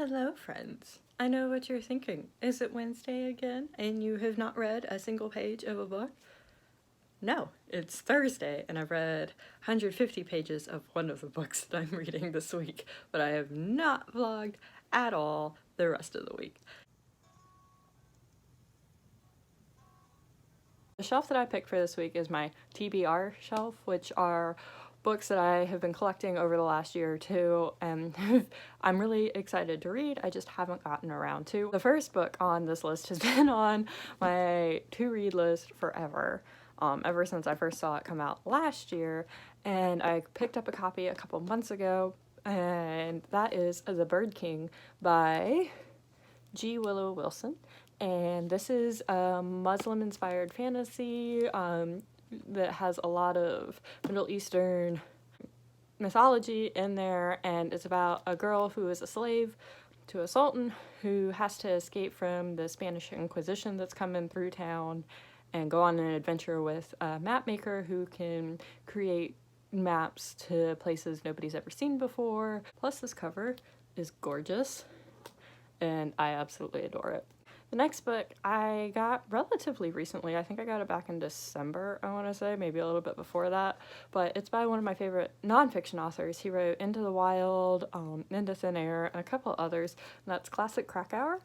Hello, friends. I know what you're thinking. Is it Wednesday again and you have not read a single page of a book? No, it's Thursday and I've read 150 pages of one of the books that I'm reading this week, but I have not vlogged at all the rest of the week. The shelf that I picked for this week is my TBR shelf, which are books that I have been collecting over the last year or two and I'm really excited to read. I just haven't gotten around to. The first book on this list has been on my to-read list forever, ever since I first saw it come out last year, and I picked up a copy a couple months ago, and that is The Bird King by G. Willow Wilson. And this is a Muslim-inspired fantasy that has a lot of Middle Eastern mythology in there, and it's about a girl who is a slave to a sultan who has to escape from the Spanish Inquisition that's coming through town and go on an adventure with a map maker who can create maps to places nobody's ever seen before. Plus, this cover is gorgeous and I absolutely adore it. The next book I got relatively recently. I think I got it back in December, I want to say, maybe a little bit before that, but it's by one of my favorite nonfiction authors. He wrote Into the Wild, Into Thin Air, and a couple others, and that's Classic Krakauer.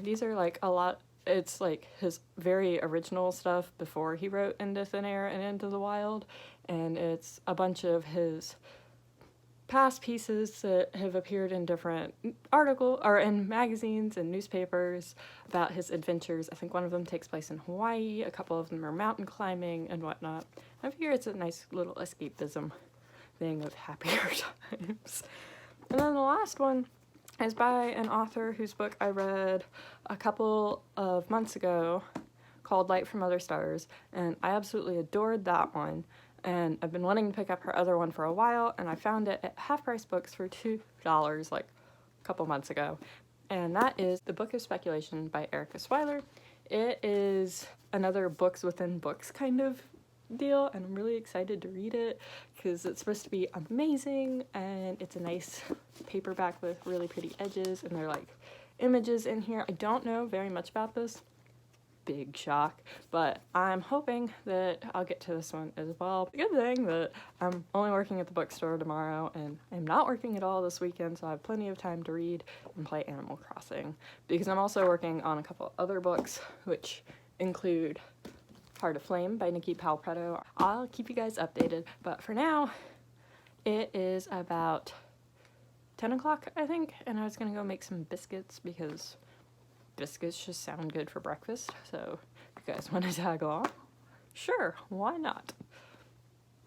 These are like a lot, it's like his very original stuff before he wrote Into Thin Air and Into the Wild, and it's a bunch of his past pieces that have appeared in different articles or in magazines and newspapers about his adventures. I think one of them takes place in Hawaii, a couple of them are mountain climbing and whatnot. I figure it's a nice little escapism thing of happier times. And then the last one is by an author whose book I read a couple of months ago called Light from Other Stars, and I absolutely adored that one. And I've been wanting to pick up her other one for a while, and I found it at Half Price Books for $2 like a couple months ago. And that is The Book of Speculation by Erica Swyler. It is another books within books kind of deal, and I'm really excited to read it because it's supposed to be amazing, and it's a nice paperback with really pretty edges, and there are like images in here. I don't know very much about this. Big shock, but I'm hoping that I'll get to this one as well. The good thing that I'm only working at the bookstore tomorrow and I'm not working at all this weekend, so I have plenty of time to read and play Animal Crossing, because I'm also working on a couple other books which include Heart of Flame by Nikki Palpretto. I'll keep you guys updated, but for now it is about 10 o'clock I think, and I was gonna go make some biscuits because biscuits just sound good for breakfast, so if you guys want to tag along, sure, why not?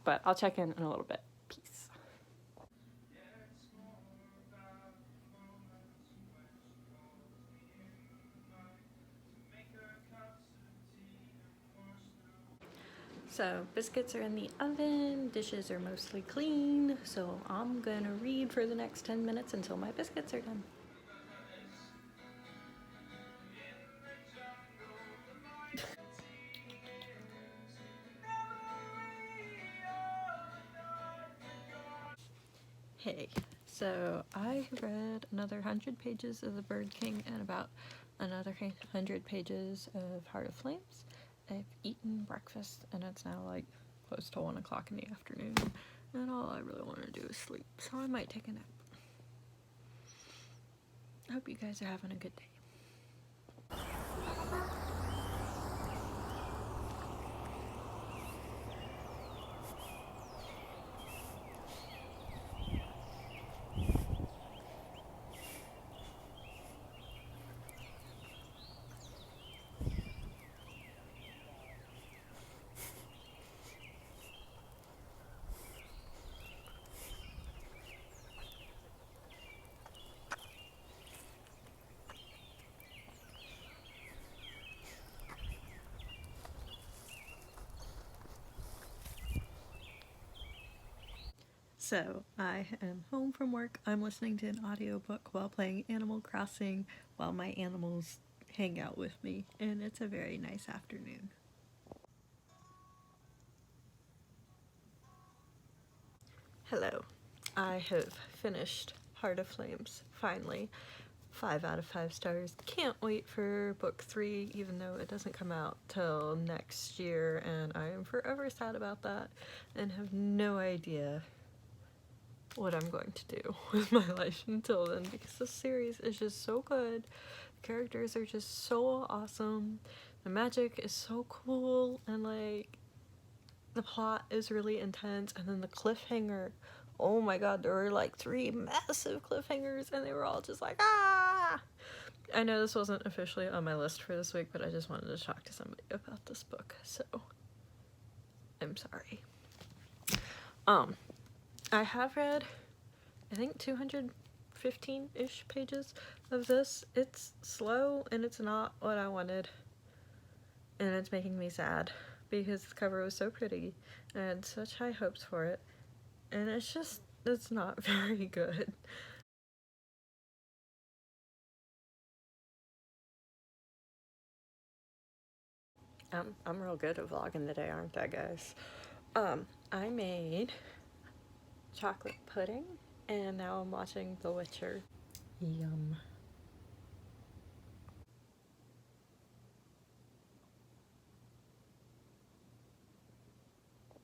But I'll check in a little bit. Peace. So biscuits are in the oven, dishes are mostly clean, so I'm gonna read for the next 10 minutes until my biscuits are done. Hey, so I read another 100 pages of The Bird King and about another 100 pages of Heart of Flames. I've eaten breakfast and it's now like close to 1 o'clock in the afternoon, and all I really want to do is sleep, so I might take a nap. I hope you guys are having a good day. So, I am home from work. I'm listening to an audiobook while playing Animal Crossing while my animals hang out with me, and it's a very nice afternoon. Hello. I have finished Heart of Flames, finally. 5 out of 5 stars. Can't wait for book 3, even though it doesn't come out till next year, and I am forever sad about that and have no idea what I'm going to do with my life until then, because this series is just so good. The characters are just so awesome. The magic is so cool, and like the plot is really intense, and then the cliffhanger, oh my god, there were like 3 massive cliffhangers and they were all just like, ah! I know this wasn't officially on my list for this week, but I just wanted to talk to somebody about this book, so I'm sorry. I have read, I think, 215-ish pages of this. It's slow and it's not what I wanted, and it's making me sad because the cover was so pretty and I had such high hopes for it, and it's not very good. I'm real good at vlogging today, aren't I, guys? I made chocolate pudding, and now I'm watching The Witcher. Yum.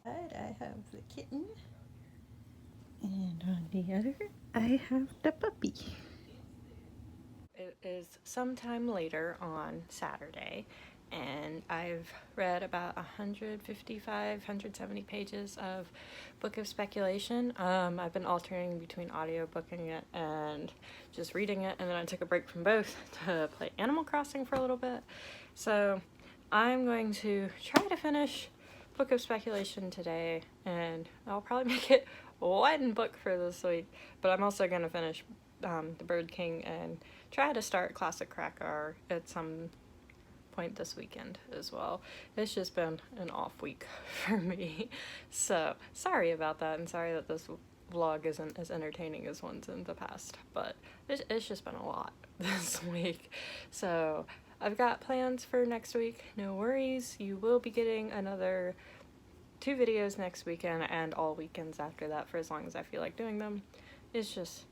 Right, I have the kitten, and on the other, I have the puppy. It is sometime later on Saturday, and I've read about 155, 170 pages of Book of Speculation. I've been alternating between audiobooking it and just reading it, and then I took a break from both to play Animal Crossing for a little bit. So I'm going to try to finish Book of Speculation today, and I'll probably make it one book for this week, but I'm also going to finish The Bird King and try to start Classic Crackar at some point this weekend as well. It's just been an off week for me, so sorry about that, and sorry that this vlog isn't as entertaining as ones in the past, but it's just been a lot this week. So I've got plans for next week, no worries. You will be getting another 2 videos next weekend and all weekends after that for as long as I feel like doing them. It's just,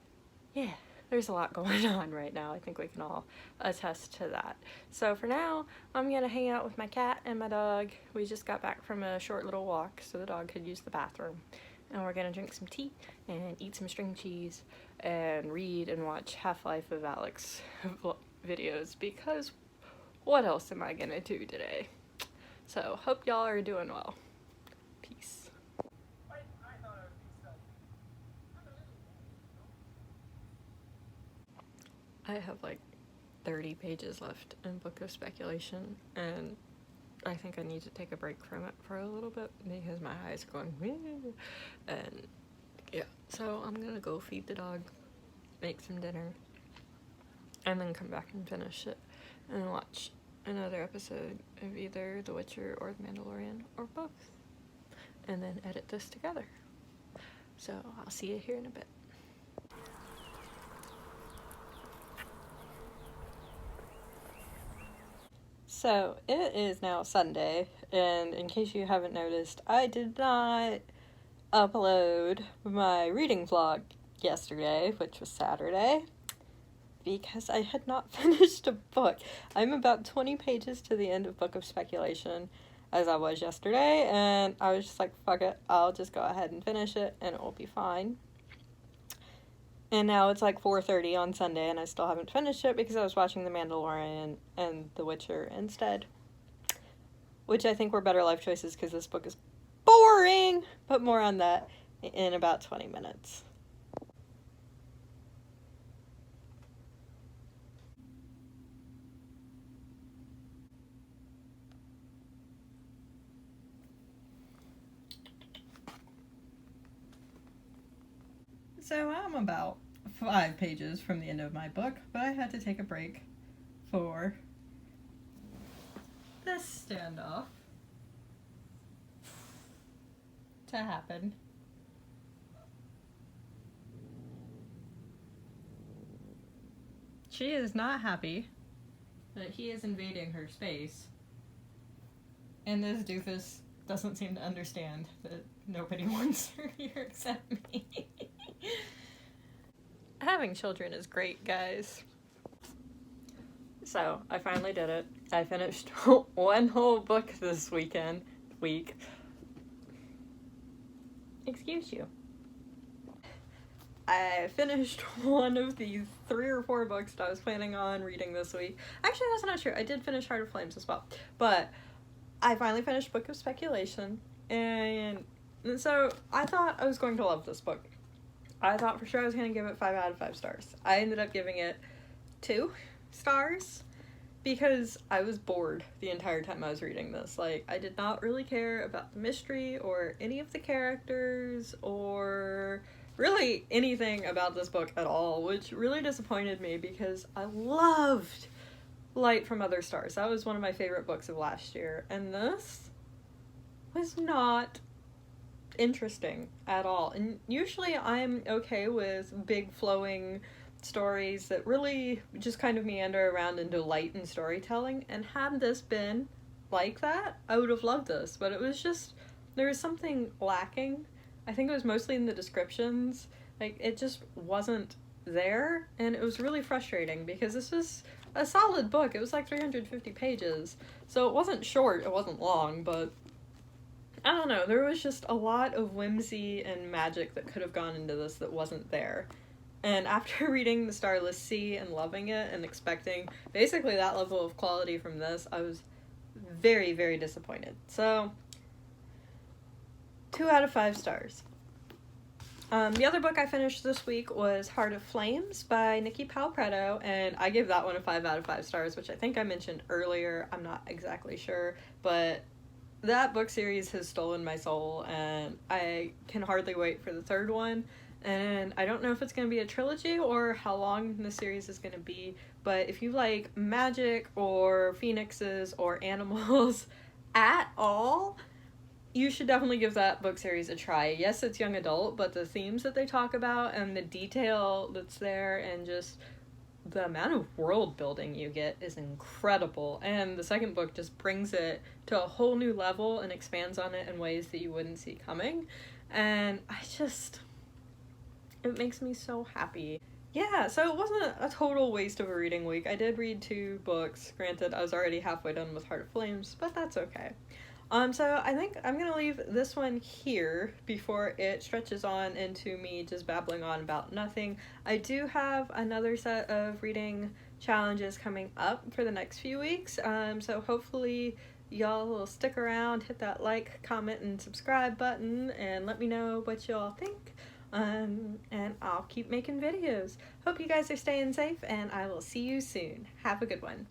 yeah, there's a lot going on right now. I think we can all attest to that. So for now, I'm gonna hang out with my cat and my dog. We just got back from a short little walk, so the dog could use the bathroom. And we're gonna drink some tea and eat some string cheese and read and watch Half-Life of Alyx videos, because what else am I gonna do today? So hope y'all are doing well. Peace. I have like 30 pages left in Book of Speculation, and I think I need to take a break from it for a little bit because my eyes are going, woo. And yeah, so I'm gonna go feed the dog, make some dinner, and then come back and finish it and watch another episode of either The Witcher or The Mandalorian, or both, and then edit this together. So I'll see you here in a bit. So it is now Sunday, and in case you haven't noticed, I did not upload my reading vlog yesterday, which was Saturday, because I had not finished a book. I'm about 20 pages to the end of Book of Speculation, as I was yesterday, and I was just like, fuck it, I'll just go ahead and finish it, and it will be fine. And now it's like 4:30 on Sunday, and I still haven't finished it because I was watching The Mandalorian and The Witcher instead, which I think were better life choices because this book is boring, but more on that in about 20 minutes. So I'm about 5 pages from the end of my book, but I had to take a break for this standoff to happen. She is not happy that he is invading her space, and this doofus doesn't seem to understand that nobody wants her here except me. Having children is great, guys. So I finally did it. I finished one whole book this week. Excuse you. I finished one of these 3 or 4 books that I was planning on reading this week. Actually, that's not true. I did finish Heart of Flames as well. But I finally finished Book of Speculation, and so I thought I was going to love this book. I thought for sure I was going to give it 5 out of 5 stars. I ended up giving it 2 stars because I was bored the entire time I was reading this. Like, I did not really care about the mystery or any of the characters or really anything about this book at all, which really disappointed me because I loved Light from Other Stars. That was one of my favorite books of last year, and this was not interesting at all. And usually I'm okay with big flowing stories that really just kind of meander around into light and storytelling, and had this been like that, I would have loved this, but it was just, there was something lacking. I think it was mostly in the descriptions. Like, it just wasn't there, and it was really frustrating because this was a solid book. It was like 350 pages, so it wasn't short, it wasn't long, but I don't know, there was just a lot of whimsy and magic that could have gone into this that wasn't there. And after reading The Starless Sea and loving it and expecting basically that level of quality from this, I was very, very disappointed. So 2 out of 5 stars. The other book I finished this week was Heart of Flames by Nikki Palpretto, and I gave that one a 5 out of 5 stars, which I think I mentioned earlier. I'm not exactly sure, but that book series has stolen my soul, and I can hardly wait for the 3rd one. And I don't know if it's going to be a trilogy or how long the series is going to be, but if you like magic or phoenixes or animals at all, you should definitely give that book series a try. Yes, it's young adult, but the themes that they talk about and the detail that's there and just the amount of world building you get is incredible. And the 2nd book just brings it to a whole new level and expands on it in ways that you wouldn't see coming. And it makes me so happy. Yeah, so it wasn't a total waste of a reading week. I did read 2 books. Granted, I was already halfway done with Heart of Flames, but that's okay. So I think I'm gonna leave this one here before it stretches on into me just babbling on about nothing. I do have another set of reading challenges coming up for the next few weeks, so hopefully y'all will stick around, hit that like, comment, and subscribe button, and let me know what y'all think. And I'll keep making videos. Hope you guys are staying safe, and I will see you soon. Have a good one.